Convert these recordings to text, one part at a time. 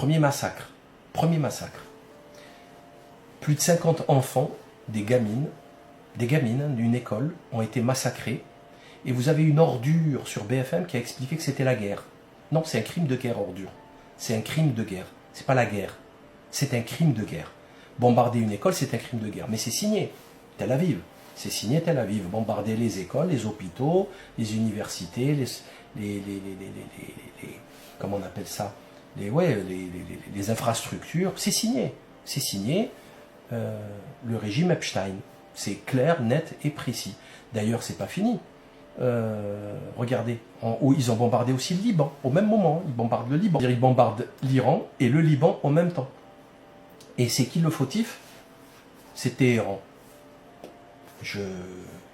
Premier massacre. Premier massacre. Plus de 50 enfants, des gamines d'une école ont été massacrés. Et vous avez une ordure sur BFM qui a expliqué que c'était la guerre. Non, c'est un crime de guerre, ordure. C'est un crime de guerre. C'est pas la guerre. C'est un crime de guerre. Bombarder une école, c'est un crime de guerre. Mais c'est signé Tel Aviv. C'est signé Tel Aviv. Bombarder les écoles, les hôpitaux, les universités, comment on appelle ça, les infrastructures. C'est signé. C'est signé le régime Epstein. C'est clair, net et précis. D'ailleurs, c'est pas fini. Regardez, ils ont bombardé aussi le Liban, au même moment, ils bombardent le Liban. Ils bombardent l'Iran et le Liban en même temps. Et c'est qui le fautif? C'est Téhéran.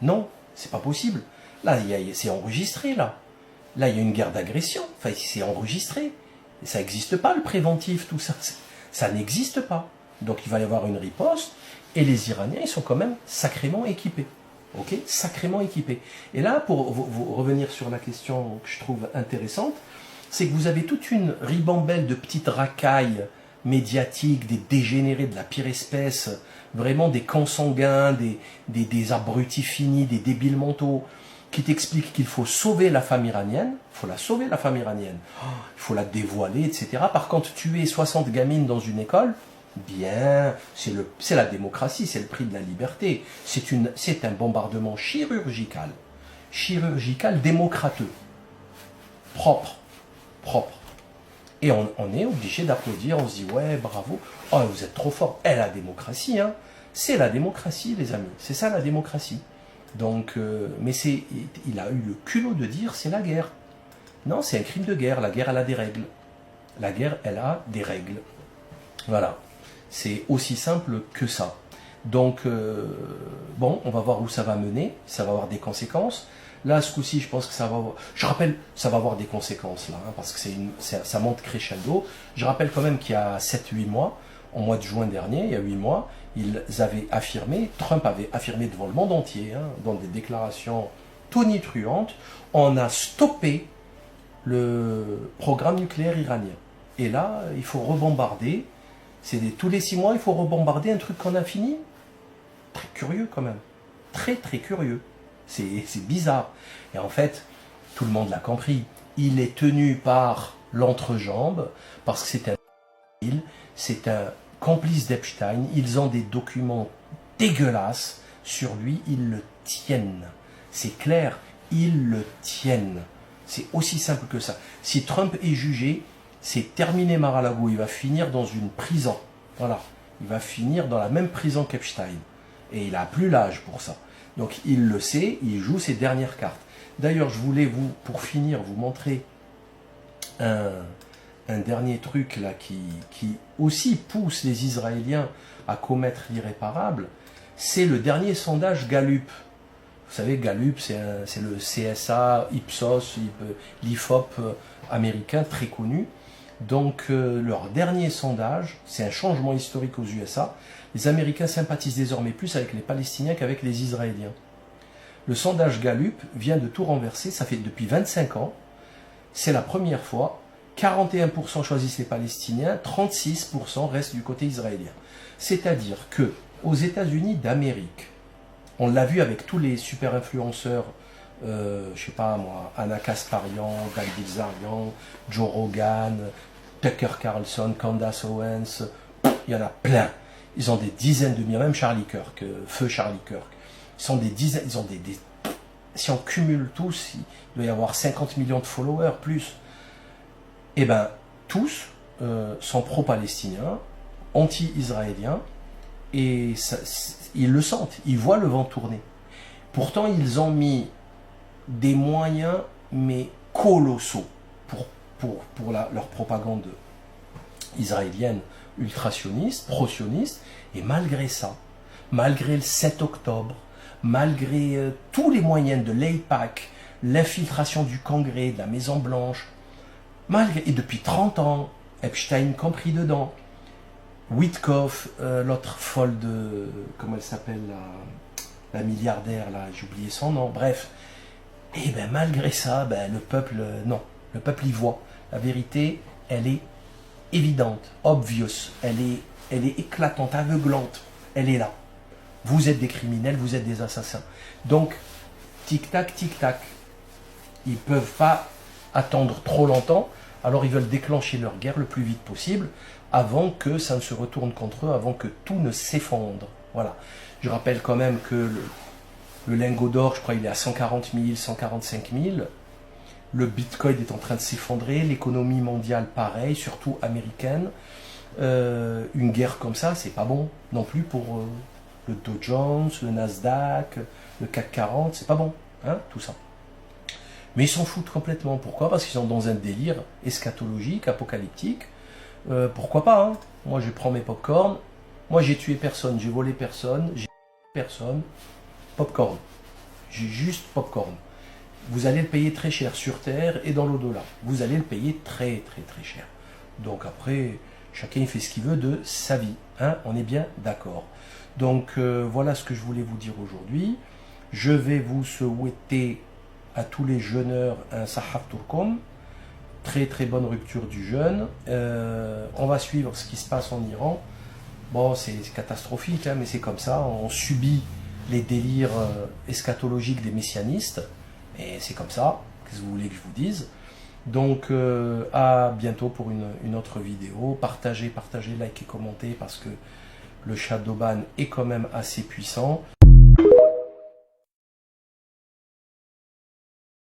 Non, c'est pas possible. Là, c'est enregistré, là. Là, il y a une guerre d'agression. Enfin, c'est enregistré. Ça n'existe pas, le préventif, tout ça. Ça n'existe pas. Donc, il va y avoir une riposte. Et les Iraniens, ils sont quand même sacrément équipés. Ok, sacrément équipés. Et là, pour vous revenir sur la question que je trouve intéressante, c'est que vous avez toute une ribambelle de petites racailles médiatiques, des dégénérés de la pire espèce, vraiment des consanguins, des abrutis finis, des débiles mentaux, qui t'expliquent qu'il faut sauver la femme iranienne, il faut la sauver la femme iranienne, il faut la dévoiler, etc. Par contre, tuer 60 gamines dans une école, bien, c'est la démocratie, c'est le prix de la liberté. C'est un bombardement chirurgical, démocrateux, propre. Et on est obligé d'applaudir, on se dit, ouais, bravo, oh, vous êtes trop fort. Et la démocratie, hein, c'est la démocratie, les amis, c'est ça la démocratie. Donc, mais il a eu le culot de dire, c'est la guerre. Non, c'est un crime de guerre, la guerre, elle a des règles. La guerre, elle a des règles. Voilà. C'est aussi simple que ça. Donc, bon, on va voir où ça va mener. Ça va avoir des conséquences. Là, ce coup-ci, je pense que ça va avoir... Je rappelle, ça va avoir des conséquences, là, hein, parce que ça monte crescendo. Je rappelle quand même qu'il y a 7-8 mois, au mois de juin dernier, il y a 8 mois, Trump avait affirmé devant le monde entier, hein, dans des déclarations tonitruantes, on a stoppé le programme nucléaire iranien. Et là, il faut rebombarder. Tous les 6 mois, il faut rebombarder un truc qu'on a fini. Très curieux quand même. Très très curieux. C'est bizarre. Et en fait, tout le monde l'a compris. Il est tenu par l'entrejambe parce que c'est un complice d'Epstein. Ils ont des documents dégueulasses sur lui. Ils le tiennent. C'est clair. Ils le tiennent. C'est aussi simple que ça. Si Trump est jugé, c'est terminé Mar-a-Lago, il va finir dans une prison. Voilà, il va finir dans la même prison qu'Epstein. Et il n'a plus l'âge pour ça. Donc il le sait, il joue ses dernières cartes. D'ailleurs, je voulais pour finir, vous montrer un dernier truc là qui aussi pousse les Israéliens à commettre l'irréparable. C'est le dernier sondage Gallup. Vous savez, Gallup, c'est le CSA, Ipsos, l'IFOP américain très connu. Donc, leur dernier sondage, c'est un changement historique aux USA. Les Américains sympathisent désormais plus avec les Palestiniens qu'avec les Israéliens. Le sondage Gallup vient de tout renverser, ça fait depuis 25 ans. C'est la première fois. 41% choisissent les Palestiniens, 36% restent du côté israélien. C'est-à-dire que aux États-Unis d'Amérique, on l'a vu avec tous les super influenceurs, je sais pas moi, Anna Kasparian, Dan Bilzerian, Joe Rogan, Tucker Carlson, Candace Owens, il y en a plein. Ils ont des dizaines de millions, même Charlie Kirk, feu Charlie Kirk. Ils sont des dizaines, ils ont si on cumule tous, il doit y avoir 50 millions de followers, plus. Eh bien, tous sont pro-palestiniens, anti-israéliens, et ils le sentent, ils voient le vent tourner. Pourtant, ils ont mis des moyens, mais colossaux, pour leur propagande israélienne ultra-sioniste, pro-sioniste, et malgré ça, malgré le 7 octobre, malgré tous les moyens de l'AIPAC, l'infiltration du Congrès, de la Maison-Blanche, et depuis 30 ans, Epstein compris dedans, Witkoff, l'autre folle de, comment elle s'appelle, la milliardaire, là, j'ai oublié son nom, bref, et bien malgré ça, le peuple, non, le peuple y voit. La vérité, elle est évidente, obvious, elle est éclatante, aveuglante, elle est là. Vous êtes des criminels, vous êtes des assassins. Donc, tic-tac, tic-tac. Ils ne peuvent pas attendre trop longtemps, alors ils veulent déclencher leur guerre le plus vite possible, avant que ça ne se retourne contre eux, avant que tout ne s'effondre. Voilà. Je rappelle quand même que le lingot d'or, je crois, il est à 140 000, 145 000. Le Bitcoin est en train de s'effondrer, l'économie mondiale pareil, surtout américaine. Une guerre comme ça, c'est pas bon non plus pour le Dow Jones, le Nasdaq, le CAC 40, c'est pas bon, hein, tout ça. Mais ils s'en foutent complètement. Pourquoi? Parce qu'ils sont dans un délire eschatologique, apocalyptique. Pourquoi pas, hein? Moi, je prends mes pop-corn. Moi, j'ai tué personne, j'ai volé personne, j'ai personne. Pop-corn. J'ai juste pop-corn. Vous allez le payer très cher sur Terre et dans l'au-delà. Vous allez le payer très, très, très cher. Donc après, chacun fait ce qu'il veut de sa vie. Hein, on est bien d'accord. Donc voilà ce que je voulais vous dire aujourd'hui. Je vais vous souhaiter à tous les jeûneurs un Sahar Turkom. Très très bonne rupture du jeûne. On va suivre ce qui se passe en Iran. Bon, c'est catastrophique, hein, mais c'est comme ça. On subit les délires eschatologiques des messianistes. Et c'est comme ça. Qu'est-ce que vous voulez que je vous dise? Donc à bientôt pour une autre vidéo. Partagez, likez, commentez parce que le Shadowban est quand même assez puissant.